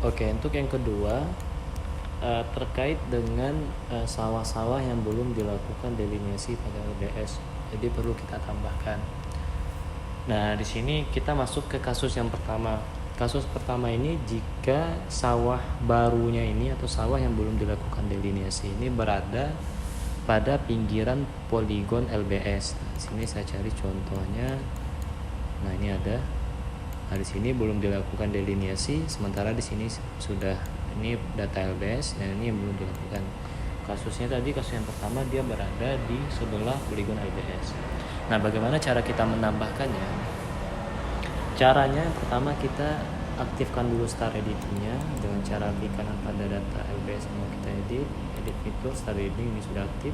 Oke, untuk yang kedua terkait dengan sawah-sawah yang belum dilakukan delineasi pada LBS, jadi perlu kita tambahkan. Nah, di sini kita masuk ke kasus yang pertama. Kasus pertama ini jika sawah barunya ini atau sawah yang belum dilakukan delineasi ini berada pada pinggiran poligon LBS. Nah, di sini saya cari contohnya. Nah, ini ada. Nah, di sini belum dilakukan delineasi, sementara di sini sudah. Ini data LBS, dan ini yang belum dilakukan. Kasusnya tadi, kasus yang pertama dia berada di sebelah poligon LBS. Nah, bagaimana cara kita menambahkannya? Caranya yang pertama kita aktifkan dulu star editingnya dengan cara klik kanan pada data LBS yang mau kita edit fitur. Star editing ini sudah aktif.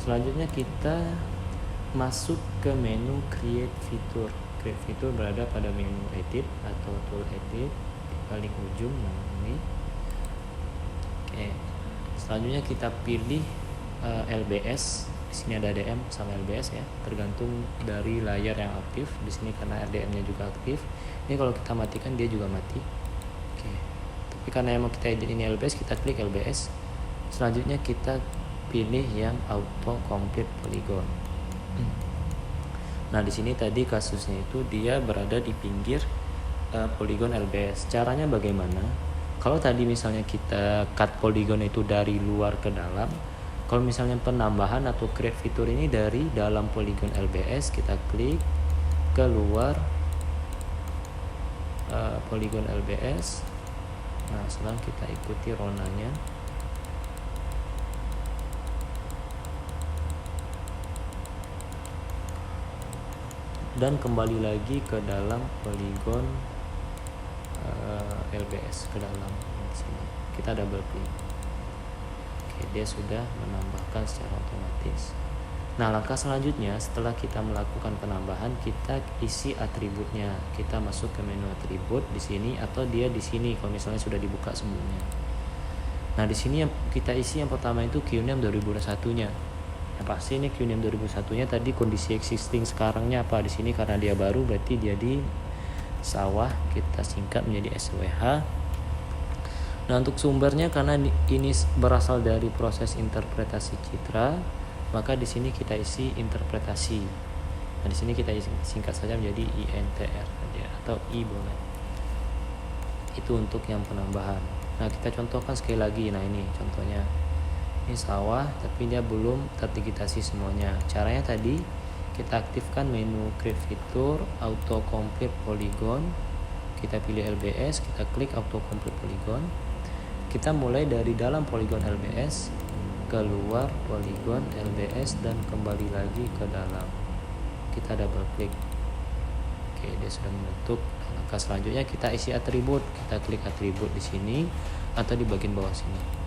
Selanjutnya kita masuk ke menu create fitur. Create fitur berada pada menu edit atau tool edit di paling ujung. Nah, ini. Oke. Selanjutnya kita pilih LBS. Di sini ada DM sama LBS ya, tergantung dari layar yang aktif. Di sini karena RDM-nya juga aktif. Ini kalau kita matikan dia juga mati. Oke. Tapi karena yang mau kita edit ini LBS, kita klik LBS. Selanjutnya kita pilih yang auto complete polygon. Nah, di sini tadi kasusnya itu dia berada di pinggir polygon LBS. Caranya bagaimana? Kalau tadi misalnya kita cut polygon itu dari luar ke dalam, kalau misalnya penambahan atau create fitur ini dari dalam polygon LBS, kita klik keluar polygon LBS. Nah, sekarang kita ikuti ronanya. Dan kembali lagi ke dalam polygon LBS, ke dalam sini. Kita double klik. Oke, dia sudah menambahkan secara otomatis. Nah, langkah selanjutnya setelah kita melakukan penambahan, kita isi atributnya. Kita masuk ke menu atribut di sini atau dia di sini kalau misalnya sudah dibuka sebelumnya. Nah, di sini yang kita isi yang pertama itu QNAME 2021-nya. Yang pasti ini QNAME 2001-nya tadi kondisi existing sekarangnya apa di sini, karena dia baru berarti dia di sawah, kita singkat menjadi SWH. Nah, untuk sumbernya karena ini berasal dari proses interpretasi citra, maka di sini kita isi interpretasi. Nah, di sini kita singkat saja menjadi INTR saja atau I boleh. Itu untuk yang penambahan. Nah, kita contohkan sekali lagi. Nah, ini contohnya. Ini sawah tapi dia belum terdigitasi semuanya. Caranya tadi kita aktifkan menu create fitur auto complete polygon. Kita pilih LBS, kita klik auto complete polygon. Kita mulai dari dalam polygon LBS, keluar polygon LBS dan kembali lagi ke dalam. Kita double klik. Oke, dia sudah membentuk. Langkah selanjutnya kita isi atribut. Kita klik atribut di sini atau di bagian bawah sini.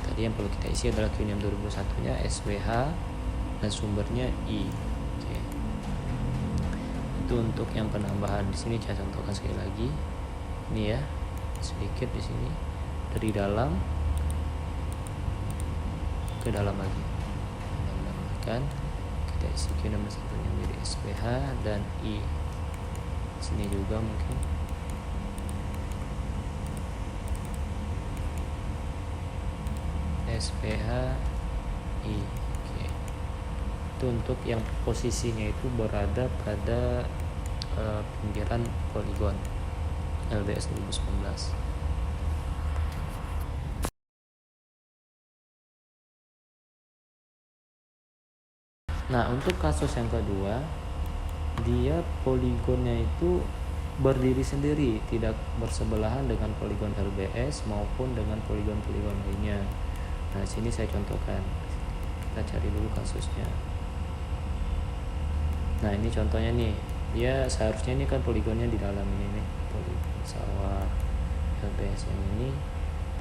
Tadi yang perlu kita isi adalah QNAME 2001-nya SWH dan sumbernya I. Oke. Itu untuk yang penambahan. Di sini saya contohkan sekali lagi. Ini ya, sedikit di sini dari dalam ke dalam lagi. Menambahkan kita isi QNAME 2001-nya menjadi SWH dan I. Sini juga mungkin. SPH I. Oke. Itu untuk yang posisinya itu berada pada pinggiran poligon LBS 2019. Nah, untuk kasus yang kedua, dia poligonnya itu berdiri sendiri, tidak bersebelahan dengan poligon LBS maupun dengan poligon-poligon lainnya. Nah, sini saya contohkan. Kita cari dulu kasusnya. Nah, ini contohnya nih. Ya, seharusnya ini kan poligonnya di dalam ini nih. Poligon sawah LBS yang ini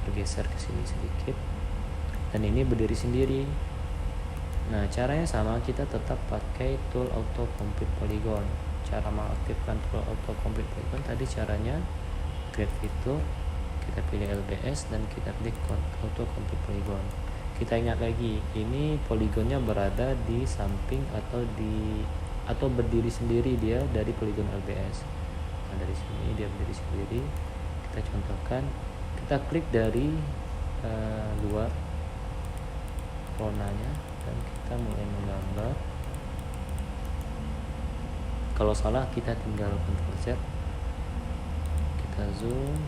bergeser ke sini sedikit. Dan ini berdiri sendiri. Nah, caranya sama, kita tetap pakai tool auto complete polygon. Cara mengaktifkan tool auto complete polygon tadi caranya create fitur, kita pilih LBS dan kita klik auto complete polygon. Kita ingat lagi, ini poligonnya berada di samping atau berdiri sendiri dia dari poligon LBS. Nah, dari sini dia berdiri sendiri. kita contohkan, kita klik dari luar ronanya dan kita mulai menggambar. Kalau salah kita tinggal Ctrl Z, kita zoom.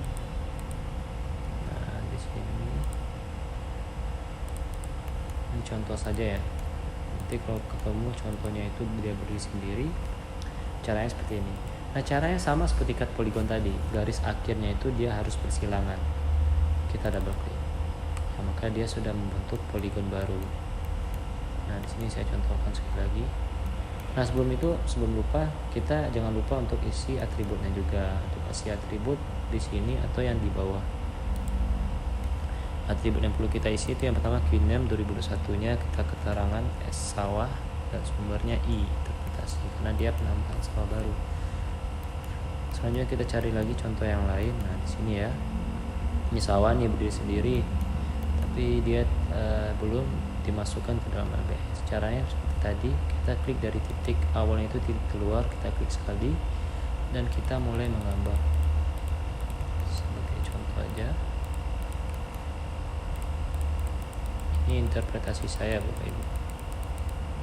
Nah di sini ini contoh saja ya, nanti kalau ketemu contohnya itu dia berdiri sendiri, caranya seperti ini. Nah caranya sama seperti cut polygon tadi, garis akhirnya itu dia harus bersilangan. Kita double klik, nah, maka dia sudah membentuk poligon baru. Nah di sini saya contohkan sekali lagi. Nah sebelum lupa, kita jangan lupa untuk isi atributnya juga. Untuk isi atribut di sini atau yang di bawah. Atribut yang perlu kita isi itu yang pertama QNAME 2021-nya, kita keterangan sawah dan sumbernya I interpretasi, karena dia penambahan sawah baru. Selanjutnya kita cari lagi contoh yang lain. Nah di sini ya, ini sawah nih berdiri sendiri, tapi dia belum dimasukkan ke dalam LBS. Caranya seperti tadi, kita klik dari titik awalnya itu titik keluar, kita klik sekali dan kita mulai menggambar. Sebagai contoh aja, ini interpretasi saya Bapak Ibu.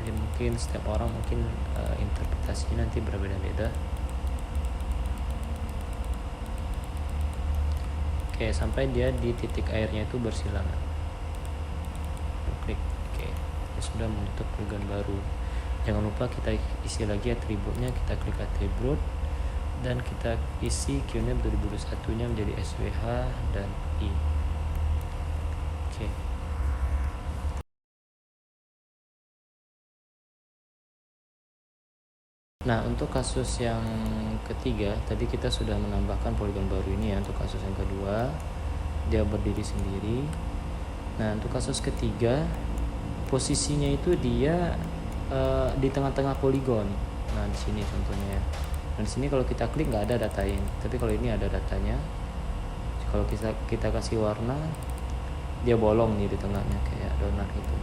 Jadi mungkin setiap orang mungkin interpretasinya nanti berbeda-beda. Oke, sampai dia di titik airnya itu bersilangan. Klik. Oke, dia sudah membentuk poligon baru. Jangan lupa kita isi lagi atributnya, kita klik atribut dan kita isi QNAME 2021-nya menjadi SWH dan I. Oke. Nah untuk kasus yang ketiga tadi kita sudah menambahkan poligon baru ini ya. Untuk kasus yang kedua dia berdiri sendiri. Nah untuk kasus ketiga posisinya itu dia di tengah-tengah poligon. Nah di sini contohnya ya. Nah di sini kalau kita klik nggak ada data ini, tapi kalau ini ada datanya. Kalau kita kasih warna, dia bolong nih di tengahnya kayak donat gitu.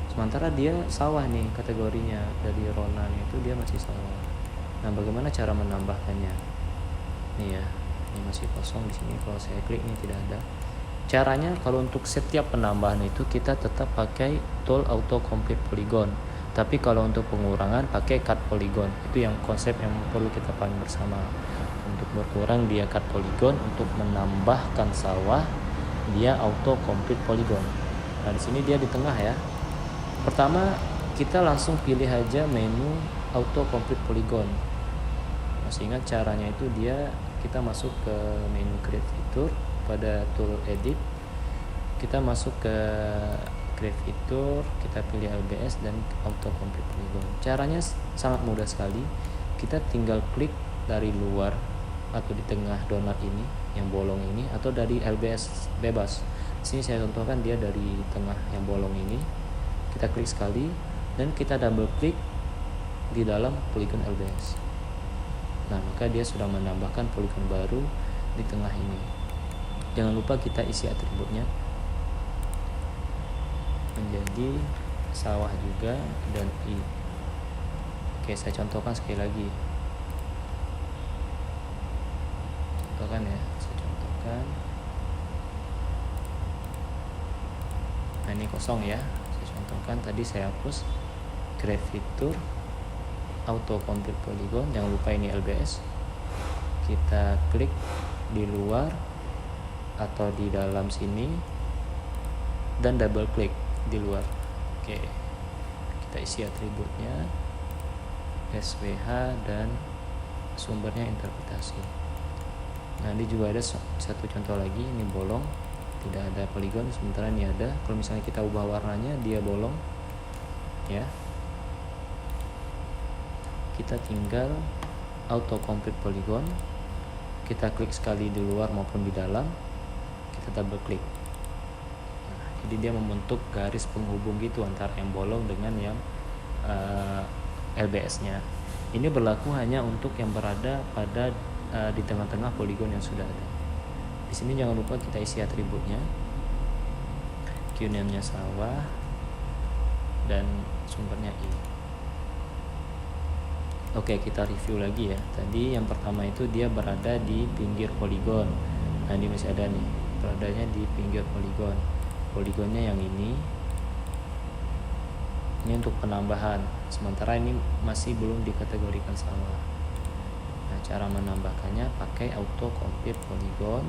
Sementara dia sawah nih kategorinya, dari ronanya itu dia masih sawah. Nah bagaimana cara menambahkannya? Nih ya, ini masih kosong di sini. Kalau saya klik ini tidak ada. Caranya kalau untuk setiap penambahan itu kita tetap pakai tool auto complete polygon. Tapi kalau untuk pengurangan pakai cut polygon. Itu yang konsep yang perlu kita pahami bersama. Untuk berkurang dia cut polygon, untuk menambahkan sawah dia auto complete polygon. Nah di sini dia di tengah ya. Pertama kita langsung pilih aja menu auto complete polygon. Masih ingat caranya itu kita masuk ke menu create feature pada tool edit, kita masuk ke create feature, kita pilih LBS dan auto complete polygon. Caranya sangat mudah sekali. Kita tinggal klik dari luar atau di tengah donat ini yang bolong ini, atau dari LBS bebas. Di sini saya contohkan dia dari tengah yang bolong ini. Kita klik sekali dan kita double klik di dalam poligon LBS. Nah maka dia sudah menambahkan poligon baru di tengah ini. Jangan lupa kita isi atributnya menjadi sawah juga dan I. Oke, saya contohkan sekali lagi. Contohkan ya, saya contohkan. Nah ini kosong ya. Contohkan tadi saya hapus create feature auto complete polygon, jangan lupa ini LBS. Kita klik di luar atau di dalam sini dan double klik di luar. Oke, kita isi atributnya SWH dan sumbernya interpretasi. Nah ini juga ada satu contoh lagi, ini bolong, tidak ada poligon, sementara ini ada. Kalau misalnya kita ubah warnanya dia bolong ya, kita tinggal auto complete polygon, kita klik sekali di luar maupun di dalam, kita double klik. Nah, jadi dia membentuk garis penghubung gitu antara yang bolong dengan yang LBS-nya. Ini berlaku hanya untuk yang berada pada di tengah-tengah poligon yang sudah ada. Di sini jangan lupa kita isi atributnya, QNAME-nya sawah dan sumbernya I. Oke, kita review lagi ya. Tadi yang pertama itu dia berada di pinggir poligon. Nah ini masih ada nih, beradanya di pinggir poligon. Poligonnya yang ini untuk penambahan, sementara ini masih belum dikategorikan sawah. Nah cara menambahkannya pakai auto complete polygon.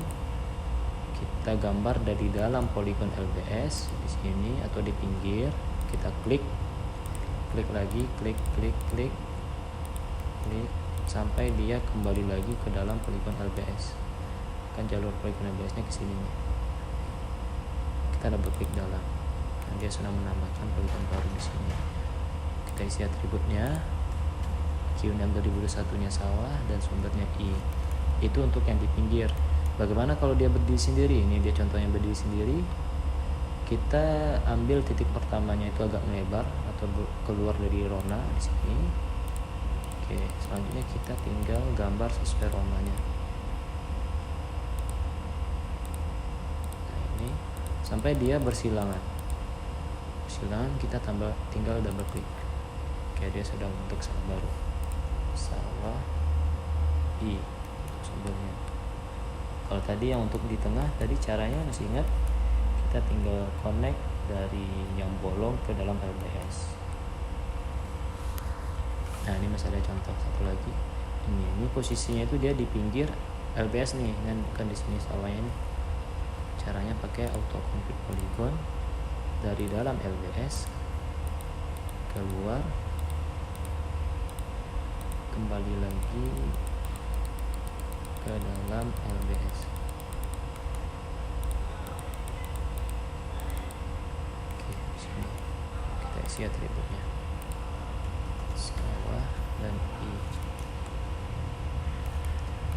Kita gambar dari dalam poligon LBS di sini atau di pinggir, kita klik lagi, klik sampai dia kembali lagi ke dalam poligon LBS. Kan jalur poligon LBS nya ke sini nih. Kita double klik dalam. Nah, dia sudah menambahkan poligon baru di sini. Kita isi atributnya. Q6 2021 nya sawah dan sumbernya I. Itu untuk yang di pinggir. Bagaimana kalau dia berdiri sendiri? Ini dia contohnya berdiri sendiri. Kita ambil titik pertamanya itu agak melebar atau keluar dari rona di sini. Oke, selanjutnya kita tinggal gambar sesuai ronanya. Nah, ini sampai dia bersilangan. Kita tinggal double klik. Oke, dia sudah membentuk sawah baru. Sawah I sumbernya. Kalau tadi yang untuk di tengah tadi caranya masih ingat, kita tinggal connect dari yang bolong ke dalam LBS. Nah ini masih ada contoh satu lagi. Ini posisinya itu dia di pinggir LBS nih, dan bukan di sini sawahnya nih. Caranya pakai auto complete polygon dari dalam LBS keluar, kembali lagi ke dalam LBS. Oke, di sini kita isi atributnya. Sawah